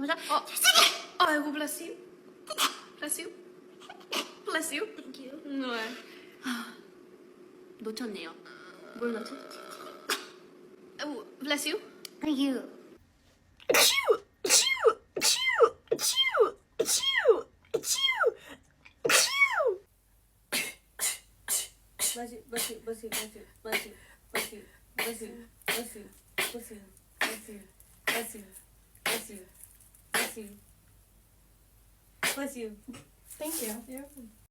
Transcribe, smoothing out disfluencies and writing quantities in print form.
가보자. 아이고, bless you. Bless you. Bless you. Thank you. 네. 놓쳤네요. 뭘 놓쳤지? 아이고, bless you. Thank you. Bless you. Thank you.